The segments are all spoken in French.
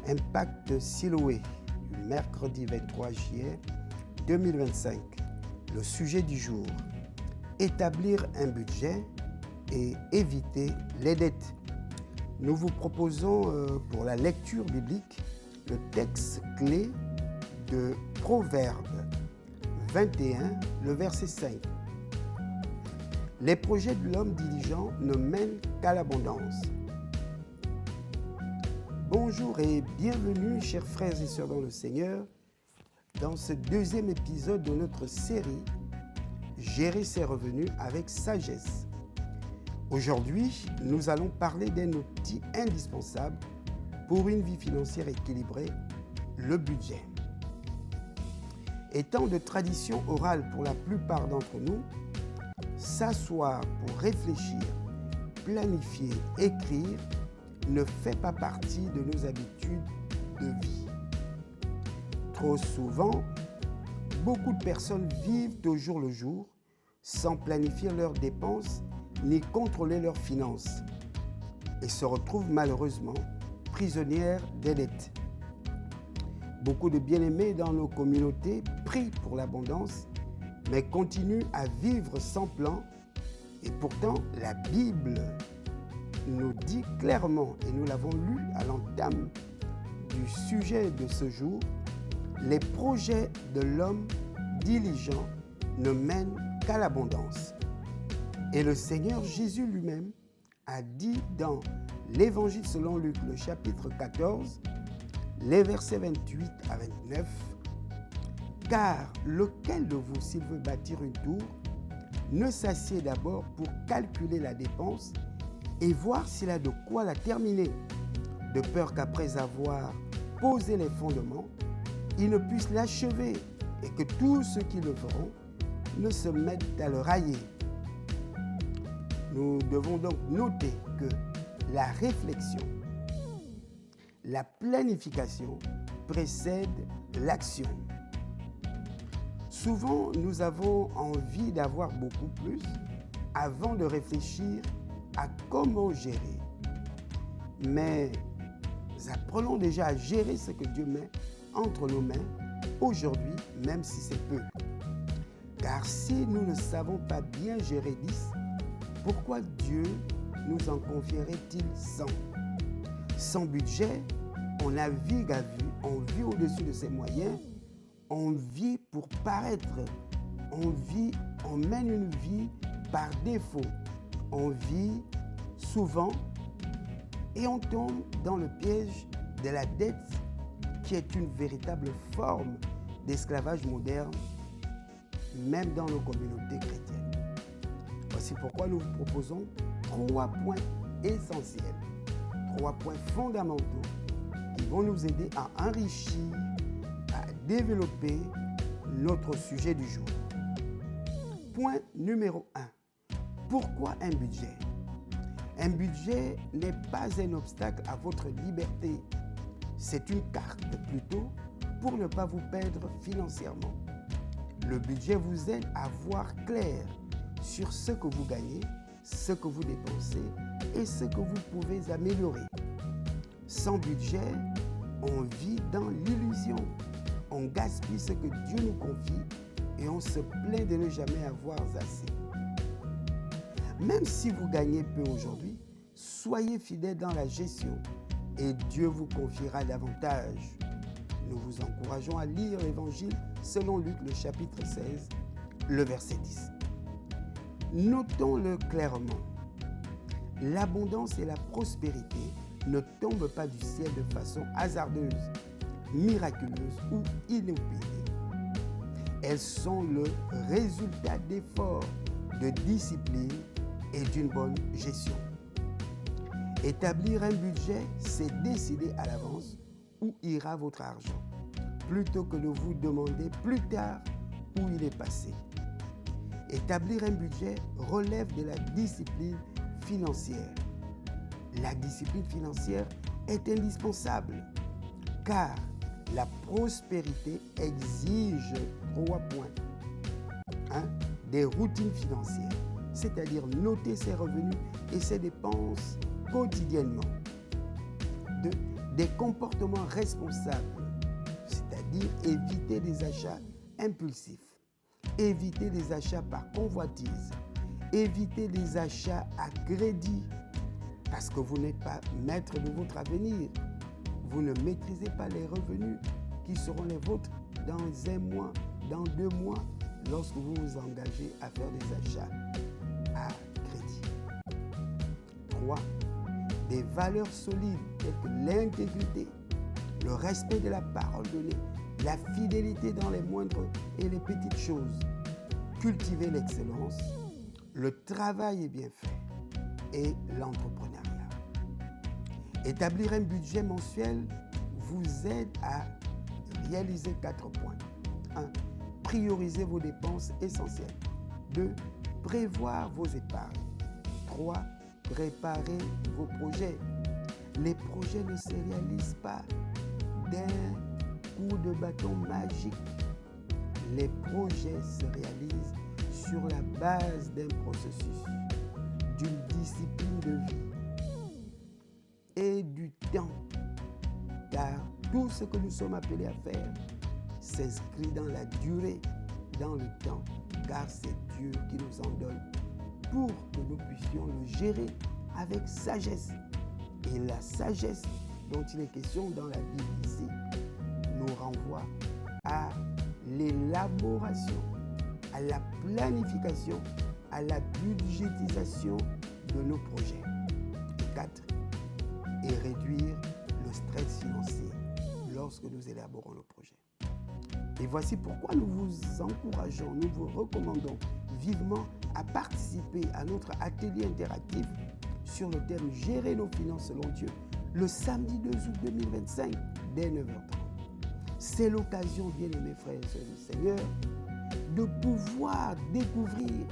Impact Siloé, du mercredi 23 juillet 2025. Le sujet du jour, établir un budget et éviter les dettes. Nous vous proposons pour la lecture biblique le texte clé de Proverbes 21, le verset 5. Les projets de l'homme diligent ne mènent qu'à l'abondance. Bonjour et bienvenue, chers frères et sœurs dans le Seigneur, dans ce deuxième épisode de notre série « Gérer ses revenus avec sagesse ». Aujourd'hui, nous allons parler d'un outil indispensable pour une vie financière équilibrée, le budget. Étant de tradition orale pour la plupart d'entre nous, s'asseoir pour réfléchir, planifier, écrire ne fait pas partie de nos habitudes de vie. Trop souvent, beaucoup de personnes vivent au jour le jour sans planifier leurs dépenses ni contrôler leurs finances et se retrouvent malheureusement prisonnières des dettes. Beaucoup de bien-aimés dans nos communautés prient pour l'abondance, mais continuent à vivre sans plan. Et pourtant, la Bible nous dit clairement, et nous l'avons lu à l'entame du sujet de ce jour, les projets de l'homme diligent ne mènent qu'à l'abondance. Et le Seigneur Jésus lui-même a dit dans l'Évangile selon Luc, le chapitre 14, les versets 28 à 29, « Car lequel de vous, s'il veut bâtir une tour, ne s'assied d'abord pour calculer la dépense et voir s'il a de quoi la terminer, de peur qu'après avoir posé les fondements, il ne puisse l'achever et que tous ceux qui le feront ne se mettent à le railler. » Nous devons donc noter que la réflexion, la planification précède l'action. Souvent, nous avons envie d'avoir beaucoup plus avant de réfléchir à comment gérer. Mais apprenons déjà à gérer ce que Dieu met entre nos mains aujourd'hui, même si c'est peu. Car si nous ne savons pas bien gérer 10, pourquoi Dieu nous en confierait-il 100? Sans budget, on navigue à vue, on vit au-dessus de ses moyens, on vit pour paraître, on mène une vie par défaut, on vit souvent et on tombe dans le piège de la dette qui est une véritable forme d'esclavage moderne, même dans nos communautés chrétiennes. Voici pourquoi nous vous proposons 3 points essentiels, 3 points fondamentaux qui vont nous aider à enrichir, à développer notre sujet du jour. Point numéro 1. Pourquoi un budget? Un budget n'est pas un obstacle à votre liberté. C'est une carte plutôt pour ne pas vous perdre financièrement. Le budget vous aide à voir clair sur ce que vous gagnez, ce que vous dépensez et ce que vous pouvez améliorer. Sans budget, on vit dans l'illusion. On gaspille ce que Dieu nous confie et on se plaint de ne jamais avoir assez. Même si vous gagnez peu aujourd'hui, soyez fidèles dans la gestion et Dieu vous confiera davantage. Nous vous encourageons à lire l'Évangile selon Luc, le chapitre 16, le verset 10. Notons-le clairement, l'abondance et la prospérité ne tombent pas du ciel de façon hasardeuse, miraculeuse ou inopinée. Elles sont le résultat d'efforts, de discipline et d'une bonne gestion. Établir un budget, c'est décider à l'avance où ira votre argent, plutôt que de vous demander plus tard où il est passé. Établir un budget relève de la discipline financière. La discipline financière est indispensable car la prospérité exige 3 points. 1. Des routines financières, c'est-à-dire noter ses revenus et ses dépenses quotidiennement. 2. des comportements responsables, c'est-à-dire éviter des achats impulsifs, éviter les achats par convoitise, éviter les achats à crédit, parce que vous n'êtes pas maître de votre avenir. Vous ne maîtrisez pas les revenus qui seront les vôtres dans 1 mois, dans 2 mois, lorsque vous vous engagez à faire des achats à crédit. 3. Des valeurs solides telles que l'intégrité, le respect de la parole donnée, la fidélité dans les moindres et les petites choses. Cultiver l'excellence, le travail est bien fait et l'entrepreneuriat. Établir un budget mensuel vous aide à réaliser 4 points. 1. Prioriser vos dépenses essentielles. 2. Prévoir vos épargnes. 3. Préparer vos projets. Les projets ne se réalisent pas d'un coup de bâton magique. Les projets se réalisent sur la base d'un processus, d'une discipline de vie et du temps. Car tout ce que nous sommes appelés à faire s'inscrit dans la durée, dans le temps, car c'est Dieu qui nous en donne pour que nous puissions le gérer avec sagesse. Et la sagesse dont il est question dans la Bible ici nous renvoie à l'élaboration, à la planification, à la budgétisation de nos projets. 4. Et réduire le stress financier lorsque nous élaborons le projet. Et voici pourquoi nous vous encourageons, nous vous recommandons vivement à participer à notre atelier interactif sur le thème « Gérer nos finances selon Dieu » le samedi 2 août 2025 dès 9h30. C'est l'occasion, bien-aimés frères et sœurs du Seigneur, de pouvoir découvrir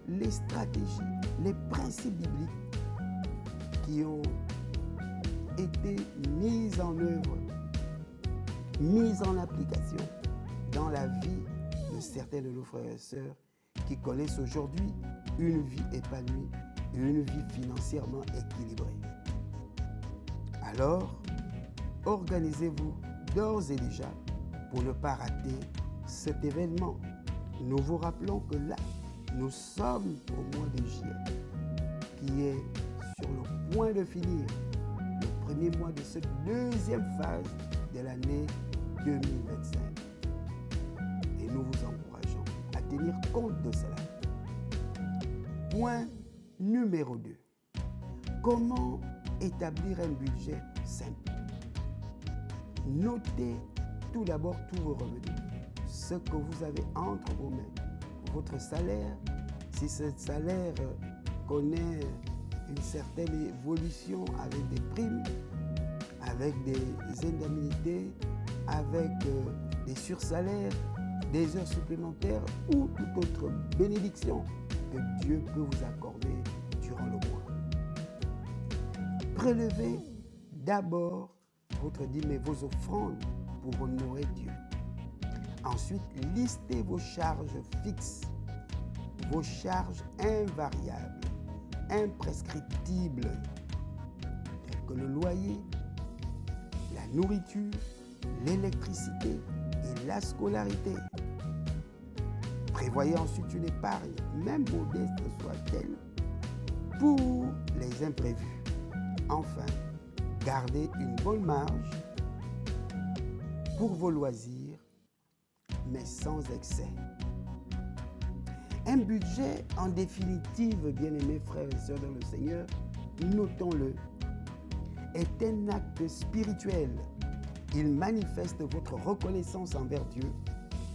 les stratégies, les principes bibliques qui ont été mises en œuvre, mises en application dans la vie de certains de nos frères et sœurs qui connaissent aujourd'hui une vie épanouie, une vie financièrement équilibrée. Alors, organisez-vous d'ores et déjà pour ne pas rater cet événement. Nous vous rappelons que là, nous sommes au mois de juillet, qui est sur le point de finir le premier mois de cette deuxième phase de l'année 2025. Et nous vous encourageons à tenir compte de cela. Point numéro 2. Comment établir un budget simple? Notez tout d'abord tous vos revenus, ce que vous avez entre vos mains, votre salaire. Si ce salaire connaît une certaine évolution avec des primes, avec des indemnités, avec des sursalaires, des heures supplémentaires ou toute autre bénédiction que Dieu peut vous accorder durant le mois. Prélevez d'abord votre dîme et vos offrandes pour honorer Dieu. Ensuite, listez vos charges fixes, vos charges invariables, imprescriptibles, telles que le loyer, la nourriture, l'électricité et la scolarité. Prévoyez ensuite une épargne, même modeste soit-elle, pour les imprévus. Enfin, gardez une bonne marge pour vos loisirs, mais sans excès. Un budget, en définitive, bien-aimés frères et sœurs dans le Seigneur, notons-le, est un acte spirituel. Il manifeste votre reconnaissance envers Dieu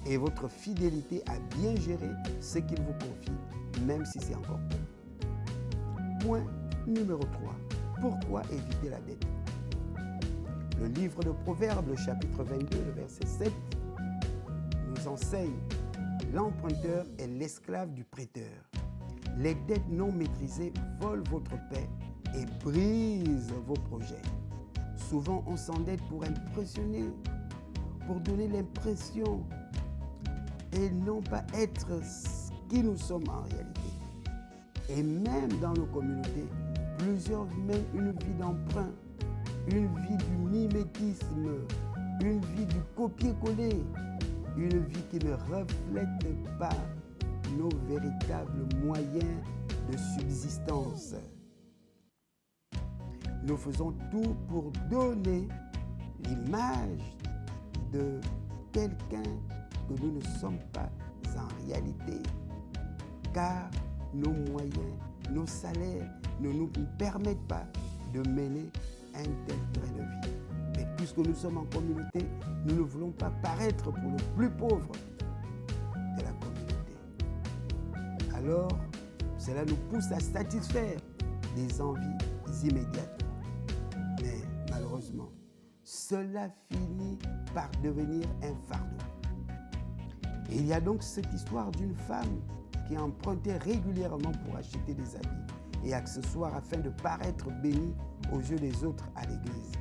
et votre fidélité à bien gérer ce qu'il vous confie, même si c'est encore peu. Point numéro 3. Pourquoi éviter la dette? Le livre de Proverbes, le chapitre 22, le verset 7, nous enseigne: l'emprunteur est l'esclave du prêteur. Les dettes non maîtrisées volent votre paix et brisent vos projets. Souvent, on s'endette pour impressionner, pour donner l'impression et non pas être ce qui nous sommes en réalité. Et même dans nos communautés, plusieurs mènent une vie d'emprunt, une vie du mimétisme, une vie du copier-coller, une vie qui ne reflète pas nos véritables moyens de subsistance. Nous faisons tout pour donner l'image de quelqu'un que nous ne sommes pas en réalité, car nos moyens, nos salaires ne nous permettent pas de mener un tel train de vie. Mais puisque nous sommes en communauté, nous ne voulons pas paraître pour le plus pauvre de la communauté. Alors, cela nous pousse à satisfaire des envies immédiates. Mais malheureusement, cela finit par devenir un fardeau. Et il y a donc cette histoire d'une femme qui empruntait régulièrement pour acheter des habits et accessoires afin de paraître bénie aux yeux des autres à l'église.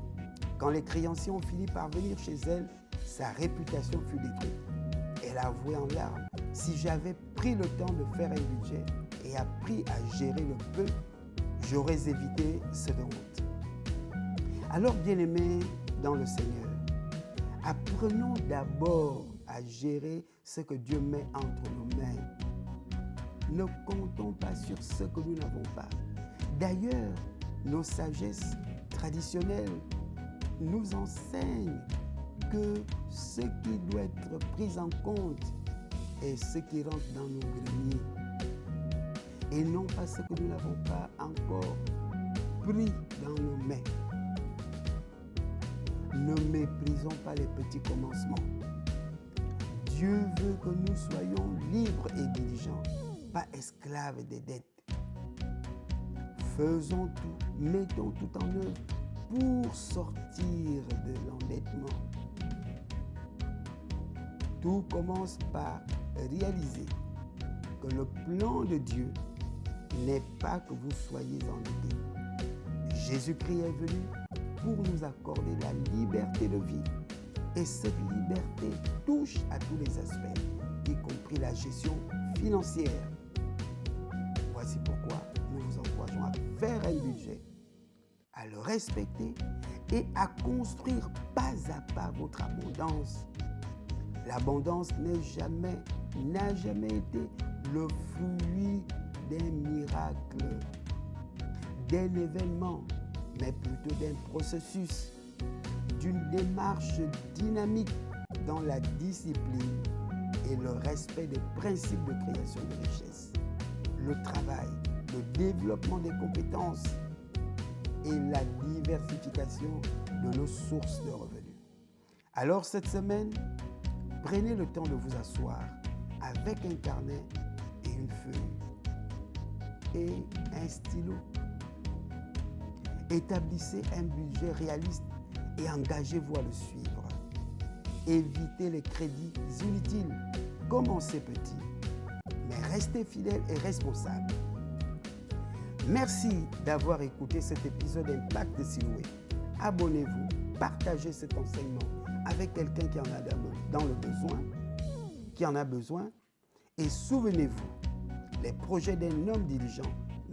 Quand les créanciers ont fini par venir chez elle, sa réputation fut détruite. Elle a avoué en larmes: si j'avais pris le temps de faire un budget et appris à gérer le peu, j'aurais évité cette honte. Alors, bien-aimés dans le Seigneur, apprenons d'abord à gérer ce que Dieu met entre nos mains. Ne comptons pas sur ce que nous n'avons pas. D'ailleurs, nos sagesses traditionnelles nous enseignent que ce qui doit être pris en compte est ce qui rentre dans nos greniers et non pas ce que nous n'avons pas encore pris dans nos mains. Ne méprisons pas les petits commencements. Dieu veut que nous soyons libres et diligents, pas esclaves des dettes. Faisons tout, mettons tout en œuvre pour sortir de l'endettement. Tout commence par réaliser que le plan de Dieu n'est pas que vous soyez endettés. Jésus-Christ est venu pour nous accorder la liberté de vie. Et cette liberté touche à tous les aspects, y compris la gestion financière. Voici pourquoi nous vous encourageons à faire un budget, à le respecter et à construire pas à pas votre abondance. L'abondance n'a jamais été le fruit d'un miracle, d'un événement, mais plutôt d'un processus, d'une démarche dynamique dans la discipline et le respect des principes de création de richesse, le travail, le développement des compétences et la diversification de nos sources de revenus. Alors cette semaine, prenez le temps de vous asseoir avec un carnet et une feuille et un stylo. Établissez un budget réaliste et engagez-vous à le suivre. Évitez les crédits inutiles. Commencez petit, mais restez fidèle et responsable. Merci d'avoir écouté cet épisode Impact de Siloué. Abonnez-vous, partagez cet enseignement avec quelqu'un qui en a besoin. Et souvenez-vous, les projets d'un homme diligent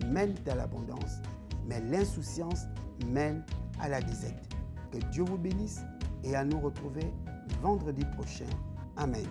mènent à l'abondance, mais l'insouciance mène à la disette. Que Dieu vous bénisse et à nous retrouver vendredi prochain. Amen.